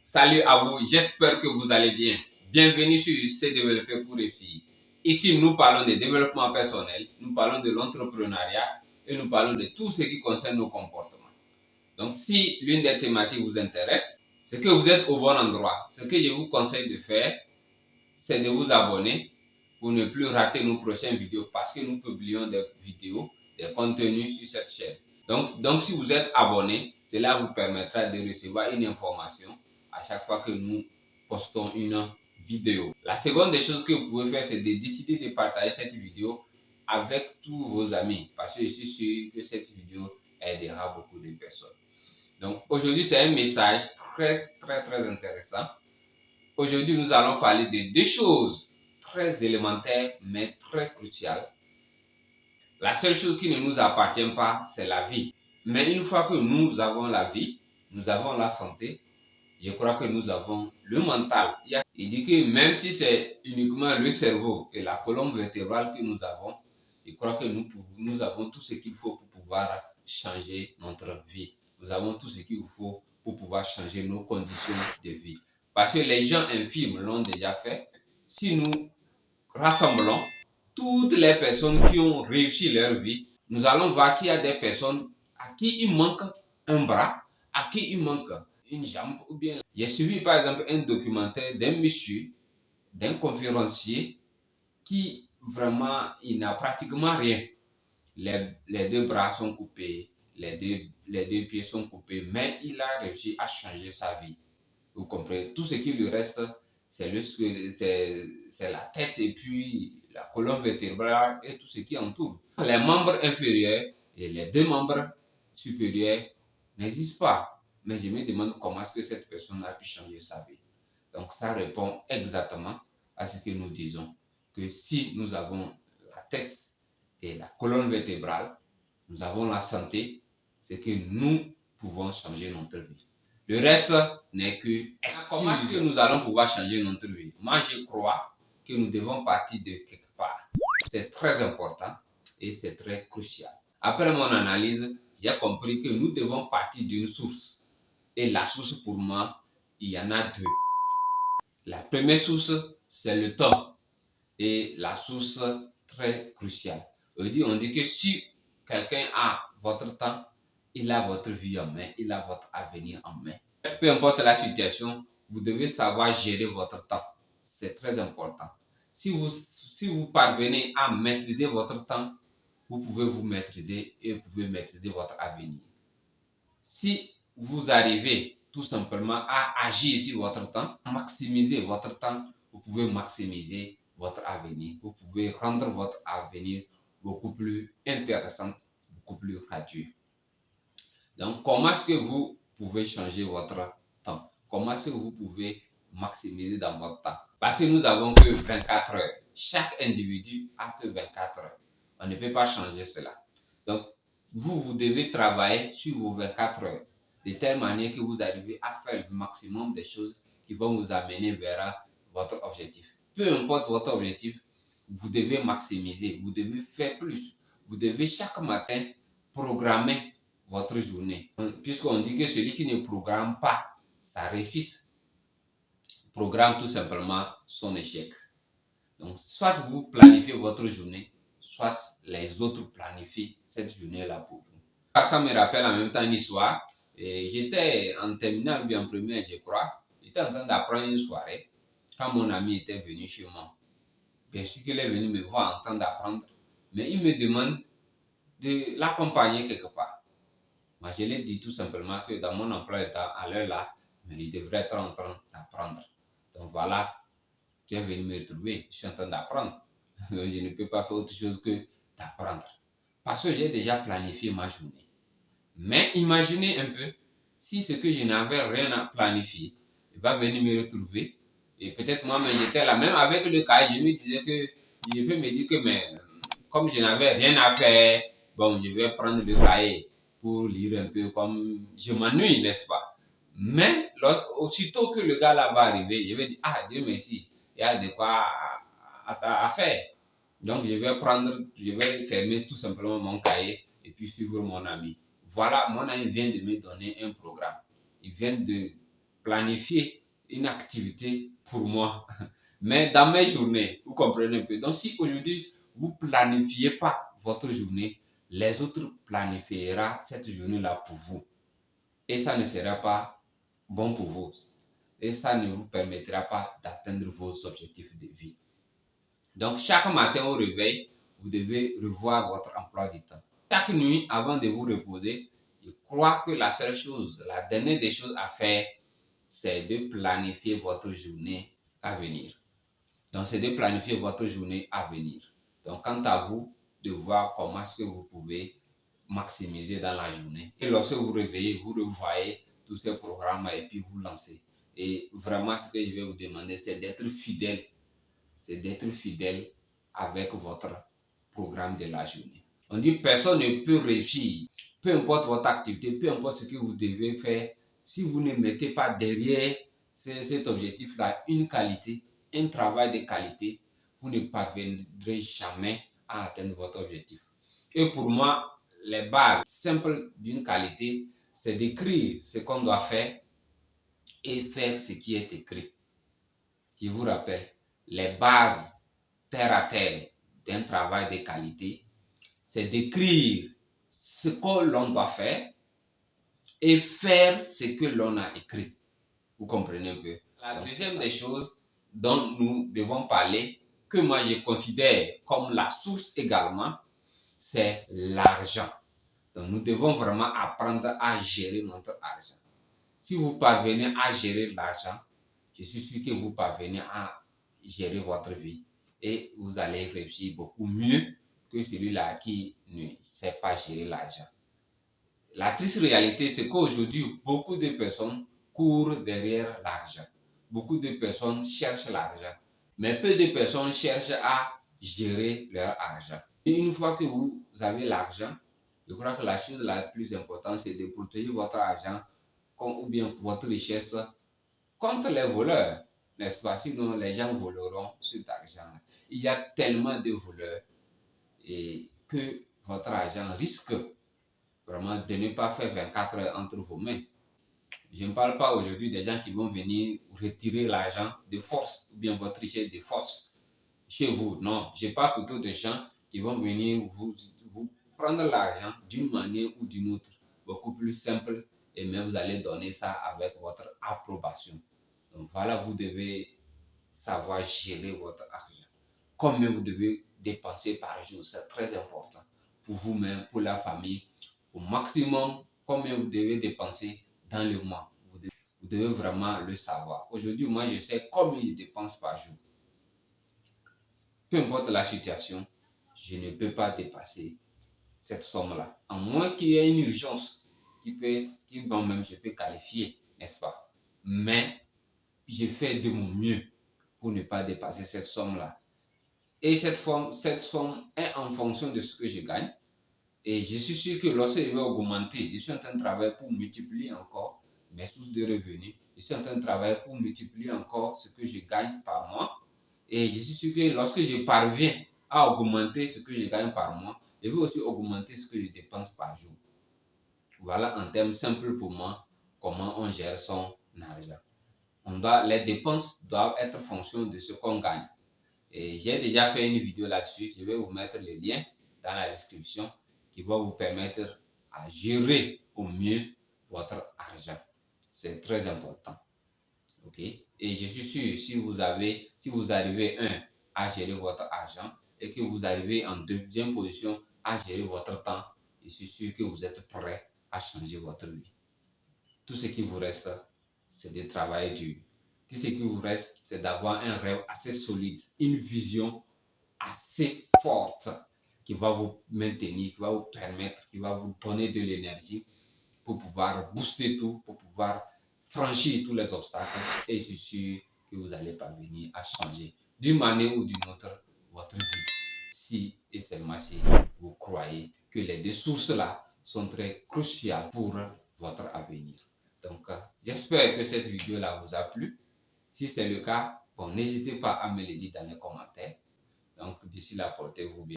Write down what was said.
Salut à vous, j'espère que vous allez bien. Bienvenue sur Se Développer pour réussir. Ici, nous parlons de développement personnel, nous parlons de l'entrepreneuriat et nous parlons de tout ce qui concerne nos comportements. Donc, si l'une des thématiques vous intéresse, c'est que vous êtes au bon endroit. Ce que je vous conseille de faire, c'est de vous abonner pour ne plus rater nos prochaines vidéos parce que nous publions des vidéos, des contenus sur cette chaîne. Donc si vous êtes abonné, cela vous permettra de recevoir une information à chaque fois que nous postons une vidéo. La seconde des choses que vous pouvez faire, c'est de décider de partager cette vidéo avec tous vos amis parce que je suis sûr que cette vidéo aidera beaucoup de personnes. Donc aujourd'hui, c'est un message très intéressant. Aujourd'hui, nous allons parler de deux choses très élémentaires mais très cruciales. La seule chose qui ne nous appartient pas, c'est la vie. Mais une fois que nous avons la vie, nous avons la santé, je crois que nous avons le mental. Il dit que même si c'est uniquement le cerveau et la colonne vertébrale que nous avons, je crois que nous avons tout ce qu'il faut pour pouvoir changer notre vie. Nous avons tout ce qu'il faut pour pouvoir changer nos conditions de vie. Parce que les gens infirmes l'ont déjà fait. Si nous rassemblons toutes les personnes qui ont réussi leur vie, nous allons voir qu'il y a des personnes à qui il manque un bras, à qui il manque une jambe ou bien. J'ai suivi par exemple un documentaire d'un monsieur, d'un conférencier qui vraiment, il n'a pratiquement rien. Les deux bras sont coupés, les deux pieds sont coupés, mais il a réussi à changer sa vie. Vous comprenez? Tout ce qui lui reste, c'est la tête et puis la colonne vertébrale et tout ce qui entoure. Les membres inférieurs et les deux membres supérieurs n'existent pas. Mais je me demande comment est-ce que cette personne a pu changer sa vie. Donc ça répond exactement à ce que nous disons, que si nous avons la tête et la colonne vertébrale, nous avons la santé, c'est que nous pouvons changer notre vie. Le reste n'est que comment est-ce que nous allons pouvoir changer notre vie? Moi, je crois que nous devons partir de quelque part. C'est très important et c'est très crucial. Après mon analyse, j'ai compris que nous devons partir d'une source. Et la source, pour moi, il y en a deux. La première source, c'est le temps. Et la source très cruciale. On dit que si quelqu'un a votre temps, il a votre vie en main, il a votre avenir en main. Peu importe la situation, vous devez savoir gérer votre temps. C'est très important. Si vous parvenez à maîtriser votre temps, vous pouvez vous maîtriser et vous pouvez maîtriser votre avenir. Si vous arrivez tout simplement à agir sur votre temps, maximiser votre temps, vous pouvez maximiser votre avenir. Vous pouvez rendre votre avenir beaucoup plus intéressant, beaucoup plus radieux. Donc, comment est-ce que vous pouvez changer votre temps? Comment est-ce que vous pouvez maximiser dans votre temps? Parce que nous n'avons que 24 heures. Chaque individu a que 24 heures. On ne peut pas changer cela. Donc, vous devez travailler sur vos 24 heures de telle manière que vous arrivez à faire le maximum des choses qui vont vous amener vers votre objectif. Peu importe votre objectif, vous devez maximiser, vous devez faire plus. Vous devez chaque matin programmer votre journée. Puisqu'on dit que celui qui ne programme pas, ça réfute, programme tout simplement son échec. Donc, soit vous planifiez votre journée, soit les autres planifient cette journée-là pour vous. Ça me rappelle en même temps une histoire. J'étais en terminale ou bien en première, je crois. J'étais en train d'apprendre une soirée quand mon ami était venu chez moi. Bien sûr qu'il est venu me voir en train d'apprendre, mais il me demande de l'accompagner quelque part. Moi, je lui ai dit tout simplement que dans mon emploi à l'heure là, il devrait être en train d'apprendre. Donc voilà, tu es venu me retrouver, je suis en train d'apprendre. Je ne peux pas faire autre chose que d'apprendre. Parce que j'ai déjà planifié ma journée. Mais imaginez un peu, si ce que je n'avais rien à planifier, il va venir me retrouver. Et peut-être moi-même, j'étais là, même avec le cahier, je me disais que, je vais me dire que, mais comme je n'avais rien à faire, bon, je vais prendre le cahier pour lire un peu comme je m'ennuie, n'est-ce pas? Mais aussitôt que le gars là va arriver, je vais dire, ah, Dieu merci, il y a de quoi à faire. Donc, je vais fermer tout simplement mon cahier et puis suivre mon ami. Voilà, mon ami vient de me donner un programme. Il vient de planifier une activité pour moi. Mais dans mes journées, vous comprenez un peu. Donc si aujourd'hui, vous ne planifiez pas votre journée, les autres planifieront cette journée-là pour vous. Et ça ne sera pas bon pour vous. Et ça ne vous permettra pas d'atteindre vos objectifs de vie. Donc chaque matin au réveil, vous devez revoir votre emploi du temps. Chaque nuit, avant de vous reposer, je crois que la seule chose, la dernière des choses à faire, c'est de planifier votre journée à venir. Donc, c'est de planifier votre journée à venir. Donc, quant à vous, de voir comment est-ce que vous pouvez maximiser dans la journée. Et lorsque vous réveillez, vous revoyez tous ces programmes et puis vous lancez. Et vraiment, ce que je vais vous demander, c'est d'être fidèle. C'est d'être fidèle avec votre programme de la journée. On dit personne ne peut réussir. Peu importe votre activité, peu importe ce que vous devez faire, si vous ne mettez pas derrière cet objectif-là une qualité, un travail de qualité, vous ne parviendrez jamais à atteindre votre objectif. Et pour moi, les bases simples d'une qualité, c'est d'écrire ce qu'on doit faire et faire ce qui est écrit. Je vous rappelle, les bases terre à terre d'un travail de qualité, c'est d'écrire ce que l'on doit faire et faire ce que l'on a écrit. Vous comprenez un peu? La deuxième des choses dont nous devons parler, que moi je considère comme la source également, c'est l'argent. Donc nous devons vraiment apprendre à gérer notre argent. Si vous parvenez à gérer l'argent, je suis sûr que vous parvenez à gérer votre vie et vous allez réussir beaucoup mieux que celui-là qui ne sait pas gérer l'argent. La triste réalité, c'est qu'aujourd'hui, beaucoup de personnes courent derrière l'argent. Beaucoup de personnes cherchent l'argent, mais peu de personnes cherchent à gérer leur argent. Et une fois que vous avez l'argent, je crois que la chose la plus importante, c'est de protéger votre argent ou bien votre richesse contre les voleurs, n'est-ce pas? Sinon, les gens voleront cet argent. Il y a tellement de voleurs et que votre argent risque vraiment de ne pas faire 24 heures entre vos mains. Je ne parle pas aujourd'hui des gens qui vont venir retirer l'argent de force ou bien votre richesse de force chez vous. Non, je parle plutôt de gens qui vont venir vous prendre l'argent d'une manière ou d'une autre, beaucoup plus simple, et même vous allez donner ça avec votre approbation. Donc voilà, vous devez savoir gérer votre argent. Combien vous devez dépenser par jour, c'est très important pour vous-même, pour la famille. Au maximum, combien vous devez dépenser dans le mois. Vous devez vraiment le savoir. Aujourd'hui, moi, je sais combien je dépense par jour. Peu importe la situation, je ne peux pas dépasser cette somme-là. À moins qu'il y ait une urgence dont même je peux qualifier, n'est-ce pas? Mais je fais de mon mieux pour ne pas dépasser cette somme-là. Et cette somme est en fonction de ce que je gagne. Et je suis sûr que lorsque je vais augmenter, je suis en train de travailler pour multiplier encore mes sources de revenus. Je suis en train de travailler pour multiplier encore ce que je gagne par mois. Et je suis sûr que lorsque je parviens à augmenter ce que je gagne par mois, je vais aussi augmenter ce que je dépense par jour. Voilà en termes simples pour moi comment on gère son argent. Les dépenses doivent être en fonction de ce qu'on gagne. Et j'ai déjà fait une vidéo là-dessus. Je vais vous mettre le lien dans la description qui va vous permettre à gérer au mieux votre argent. C'est très important. OK? Et je suis sûr, si vous arrivez, à gérer votre argent et que vous arrivez en deuxième position à gérer votre temps, je suis sûr que vous êtes prêt à changer votre vie. Tout ce qui vous reste, c'est de travailler dur. Tout ce qui vous reste, c'est d'avoir un rêve assez solide, une vision assez forte qui va vous maintenir, qui va vous permettre, qui va vous donner de l'énergie pour pouvoir booster tout, pour pouvoir franchir tous les obstacles. Et je suis sûr que vous allez parvenir à changer d'une manière ou d'une autre votre vie. Si et seulement si vous croyez que les deux sources-là sont très cruciales pour votre avenir. Donc, j'espère que cette vidéo-là vous a plu. Si c'est le cas, bon, n'hésitez pas à me le dire dans les commentaires. Donc, d'ici là, portez-vous bien.